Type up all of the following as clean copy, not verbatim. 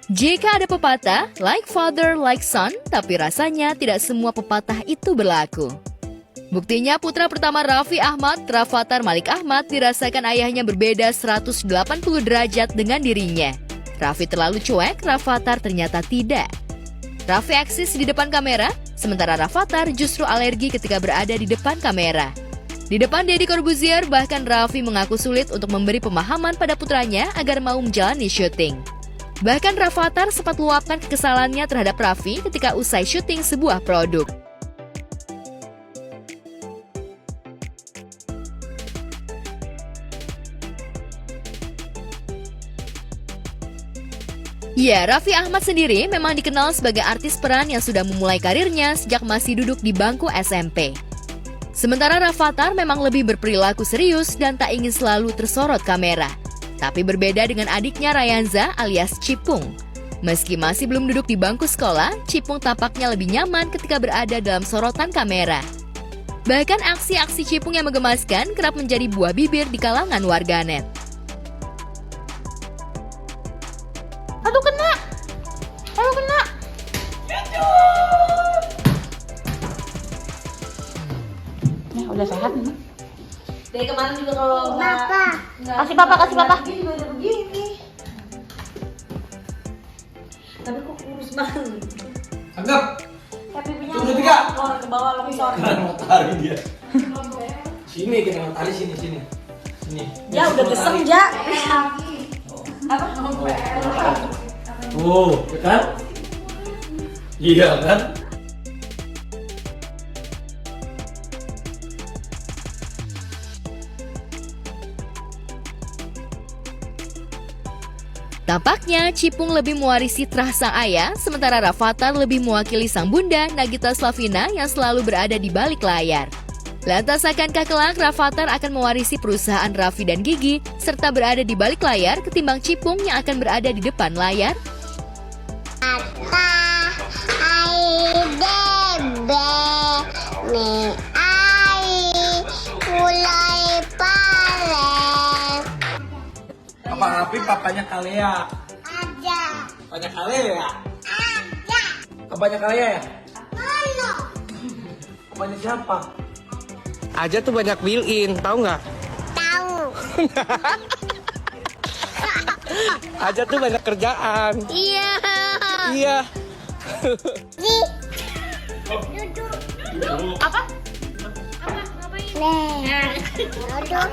Jika ada pepatah, like father, like son, tapi rasanya tidak semua pepatah itu berlaku. Buktinya putra pertama Raffi Ahmad, Rafattar Malik Ahmad, dirasakan ayahnya berbeda 180 derajat dengan dirinya. Raffi terlalu cuek, Rafattar ternyata tidak. Raffi eksis di depan kamera, sementara Rafattar justru alergi ketika berada di depan kamera. Di depan Deddy Corbuzier, bahkan Raffi mengaku sulit untuk memberi pemahaman pada putranya agar mau menjalani syuting. Bahkan Rafattar sempat meluapkan kekesalannya terhadap Raffi ketika usai syuting sebuah produk. Ya, Raffi Ahmad sendiri memang dikenal sebagai artis peran yang sudah memulai karirnya sejak masih duduk di bangku SMP. Sementara Rafattar memang lebih berperilaku serius dan tak ingin selalu tersorot kamera. Tapi berbeda dengan adiknya Rayanza alias Cipung. Meski masih belum duduk di bangku sekolah, Cipung tampaknya lebih nyaman ketika berada dalam sorotan kamera. Bahkan aksi-aksi Cipung yang menggemaskan kerap menjadi buah bibir di kalangan warganet. Aduh kena! Aduh kena! Ya udah sehat nih. Dari kemarin juga kalau Kasih papa, kasih papa. Begini juga udah begini. Tapi kok kurus banget. Anggap. Tapi punya Tunggu, tiga. orang ke bawah longsor. Kena matahari dia. Sini kena matahari sini. Ya udah gesem ja. Apa? Oh, ya kan? Iya kan? Tampaknya Cipung lebih mewarisi terah sang ayah, sementara Rafattar lebih mewakili sang bunda Nagita Slavina yang selalu berada di balik layar. Lantas akankah kelak Rafattar akan mewarisi perusahaan Raffi dan Gigi serta berada di balik layar ketimbang Cipung yang akan berada di depan layar? Papa Raffi papanya Kalea. Ada. Papanya Kalea. Ada. Papanya Kalea ya? Halo. Papanya siapa? Aja tuh banyak built-in, tahu nggak? Tahu. Aja tuh banyak kerjaan. Iya. Iya. Di. Duduk. Apa? Nah. Duduk.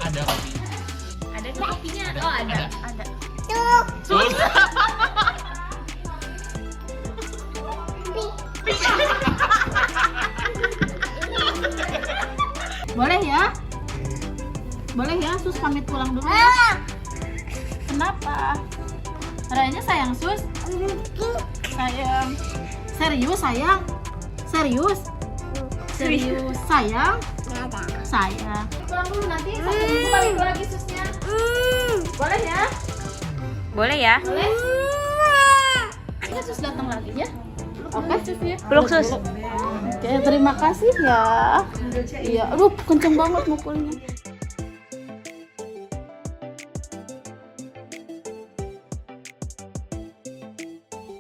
Ada. Ada kopinya? Oh ada. Tuh. Boleh ya? Boleh ya, Sus pamit pulang dulu ya. Ah. Kenapa? Rayanya sayang, Sus. Sayang. Serius sayang? Serius? Serius sayang? Sayang. Pulang dulu nanti sampai minggu balik lagi Susnya. Boleh ya? Boleh ya? Boleh? Ya Sus datang lagi ya. Oke Sus ya. Peluk Sus. Oke, terima kasih ya. Iya, aduh kenceng banget mukulnya.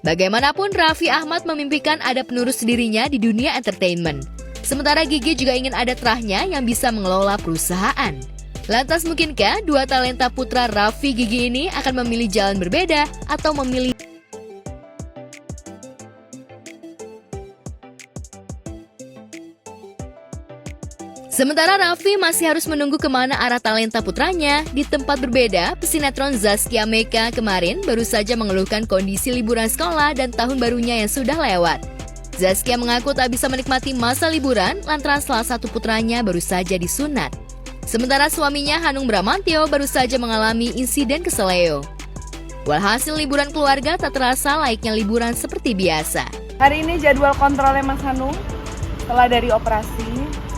Bagaimanapun Raffi Ahmad memimpikan ada penerus dirinya di dunia entertainment. Sementara Gigi juga ingin ada terahnya yang bisa mengelola perusahaan. Lantas mungkinkah dua talenta putra Raffi Gigi ini akan memilih jalan berbeda atau memilih Sementara Raffi masih harus menunggu kemana arah talenta putranya. Di tempat berbeda, pesinetron Zaskia Meka kemarin baru saja mengeluhkan kondisi liburan sekolah dan tahun barunya yang sudah lewat. Zaskia mengaku tak bisa menikmati masa liburan lantaran salah satu putranya baru saja disunat. Sementara suaminya Hanung Bramantyo baru saja mengalami insiden keseleo. Walhasil liburan keluarga tak terasa layaknya liburan seperti biasa. Hari ini jadwal kontrolnya Mas Hanung setelah dari operasi.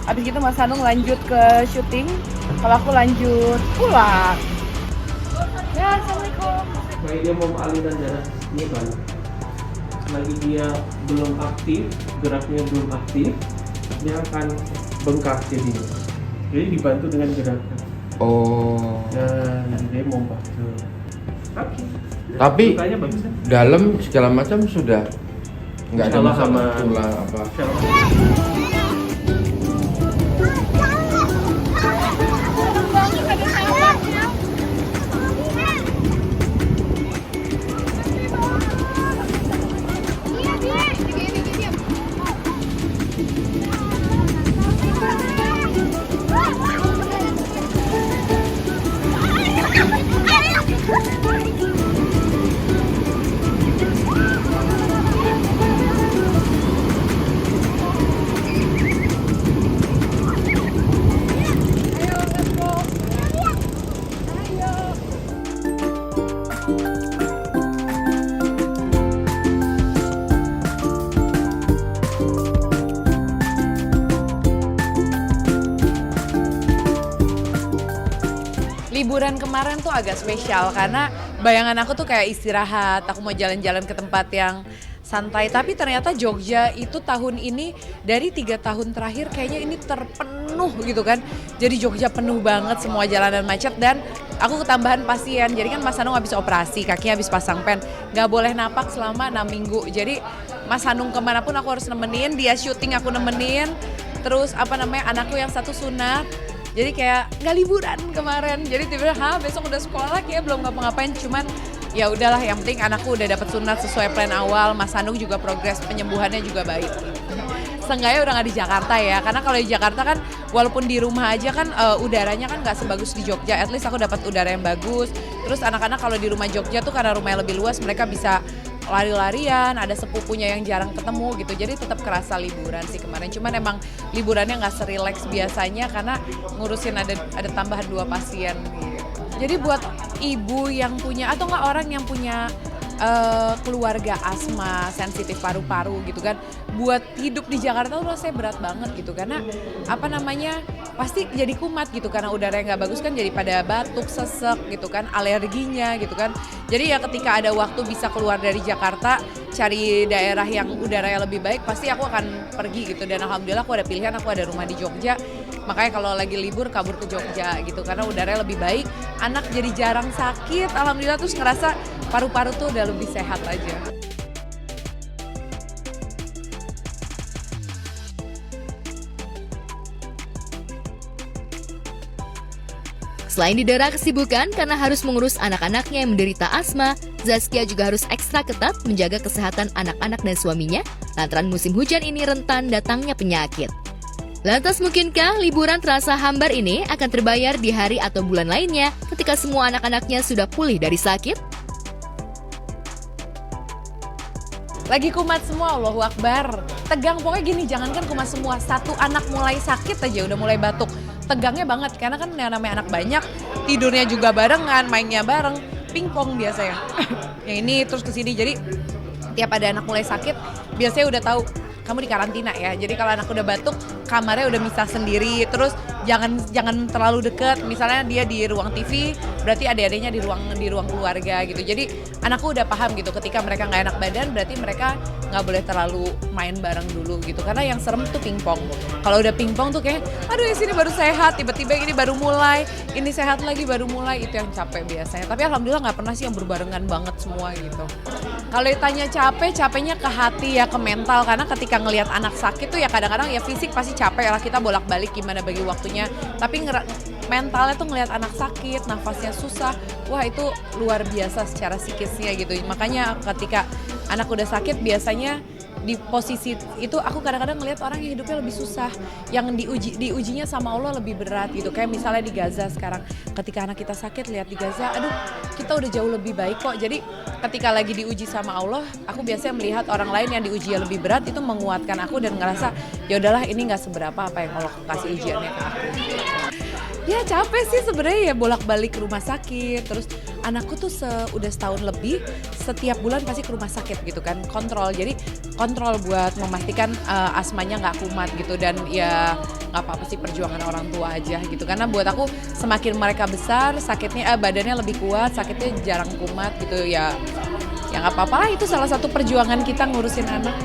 Habis itu Mas Hanung lanjut ke syuting, kalau aku lanjut pulang. Ya, Assalamualaikum. Baik, dia mau aliran darah ini kan. Lagi dia belum aktif, geraknya belum aktif, dia akan bengkak jadinya. Jadi dibantu dengan gerakan. Oh. Dan dia mau ke Kaki. Tapi Lukanya bagus kan? dalam segala macam sudah nggak ada Insyaallah masalah aman. tulang apa. Insyaallah. Liburan kemarin tuh agak spesial karena bayangan aku tuh kayak istirahat, aku mau jalan-jalan ke tempat yang santai. Tapi ternyata Jogja itu tahun ini dari 3 tahun terakhir kayaknya ini terpenuh gitu kan. Jadi Jogja penuh banget, semua jalanan macet dan aku ketambahan pasien. Jadi kan Mas Hanung habis operasi, kakinya habis pasang pen, nggak boleh napak selama 6 minggu. Jadi Mas Hanung kemanapun aku harus nemenin, dia syuting aku nemenin. Terus anakku yang satu sunat. Jadi kayak nggak liburan kemarin. Jadi tiba-tiba besok udah sekolah kayak belum ngapa-ngapain. Cuman ya udahlah, yang penting anakku udah dapat sunat sesuai plan awal. Mas Hanung juga progres penyembuhannya juga baik. Seenggaknya udah nggak di Jakarta ya. Karena kalau di Jakarta kan walaupun di rumah aja kan udaranya kan nggak sebagus di Jogja. At least aku dapat udara yang bagus. Terus anak-anak kalau di rumah Jogja tuh karena rumahnya lebih luas, mereka bisa lari-larian, ada sepupunya yang jarang ketemu gitu, jadi tetap kerasa liburan sih kemarin. Cuman emang liburannya nggak serileks biasanya karena ngurusin ada tambahan 2 pasien gitu. Jadi buat ibu yang punya atau nggak orang yang punya keluarga asma, sensitif paru-paru gitu kan, buat hidup di Jakarta tuh rasanya berat banget gitu karena pasti jadi kumat gitu karena udara yang nggak bagus kan, jadi pada batuk, sesek gitu kan, alerginya gitu kan. Jadi ya ketika ada waktu bisa keluar dari Jakarta cari daerah yang udaranya lebih baik, pasti aku akan pergi gitu. Dan alhamdulillah aku ada pilihan, aku ada rumah di Jogja. Makanya kalau lagi libur kabur ke Jogja gitu karena udaranya lebih baik, anak jadi jarang sakit, alhamdulillah. Terus ngerasa paru-paru tuh udah lebih sehat aja. Selain didera kesibukan karena harus mengurus anak-anaknya yang menderita asma, Zaskia juga harus ekstra ketat menjaga kesehatan anak-anak dan suaminya lantaran musim hujan ini rentan datangnya penyakit. Lantas mungkinkah liburan terasa hambar ini akan terbayar di hari atau bulan lainnya ketika semua anak-anaknya sudah pulih dari sakit? Lagi kumat semua, Allahu Akbar. Tegang, pokoknya gini, jangankan kumat semua, satu anak mulai sakit aja udah mulai batuk. Tegangnya banget, karena kan yang namanya anak banyak, tidurnya juga barengan, mainnya bareng, pingpong biasanya. Yang ini terus kesini, jadi tiap ada anak mulai sakit, biasanya udah tahu, kamu di karantina ya. Jadi kalau anak udah batuk, kamarnya udah misah sendiri. Terus jangan terlalu deket. Misalnya dia di ruang TV, berarti adik-adiknya di ruang keluarga gitu. Jadi anakku udah paham gitu. Ketika mereka nggak enak badan, berarti mereka nggak boleh terlalu main bareng dulu gitu. Karena yang serem tuh pingpong. Kalau udah pingpong tuh kayak, aduh yang sini baru sehat, tiba-tiba ini baru mulai, ini sehat lagi baru mulai, itu yang capek biasanya. Tapi alhamdulillah nggak pernah sih yang berbarengan banget semua gitu. Kalau ditanya capeknya ke hati ya, ke mental. Karena ketika ngelihat anak sakit tuh ya kadang-kadang ya fisik pasti capek lah, kita bolak-balik gimana bagi waktunya. Tapi mentalnya tuh ngelihat anak sakit, nafasnya susah, wah itu luar biasa secara psikisnya gitu. Makanya ketika anak udah sakit biasanya di posisi itu aku kadang-kadang ngelihat orang yang hidupnya lebih susah, yang diujinya sama Allah lebih berat gitu. Kayak misalnya di Gaza sekarang, ketika anak kita sakit lihat di Gaza, aduh kita udah jauh lebih baik kok. Jadi ketika lagi diuji sama Allah, aku biasanya melihat orang lain yang diuji lebih berat, itu menguatkan aku dan ngerasa ya udahlah ini nggak seberapa apa yang Allah kasih ujiannya ke aku. Ya capek sih sebenarnya ya, bolak-balik ke rumah sakit. Terus anakku tuh udah setahun lebih setiap bulan pasti ke rumah sakit gitu kan, kontrol. Jadi kontrol buat memastikan asmanya nggak kumat gitu. Dan ya nggak apa-apa sih, perjuangan orang tua aja gitu. Karena buat aku semakin mereka besar sakitnya, badannya lebih kuat, sakitnya jarang kumat gitu ya. Ya nggak apa-apa lah, itu salah satu perjuangan kita ngurusin anak.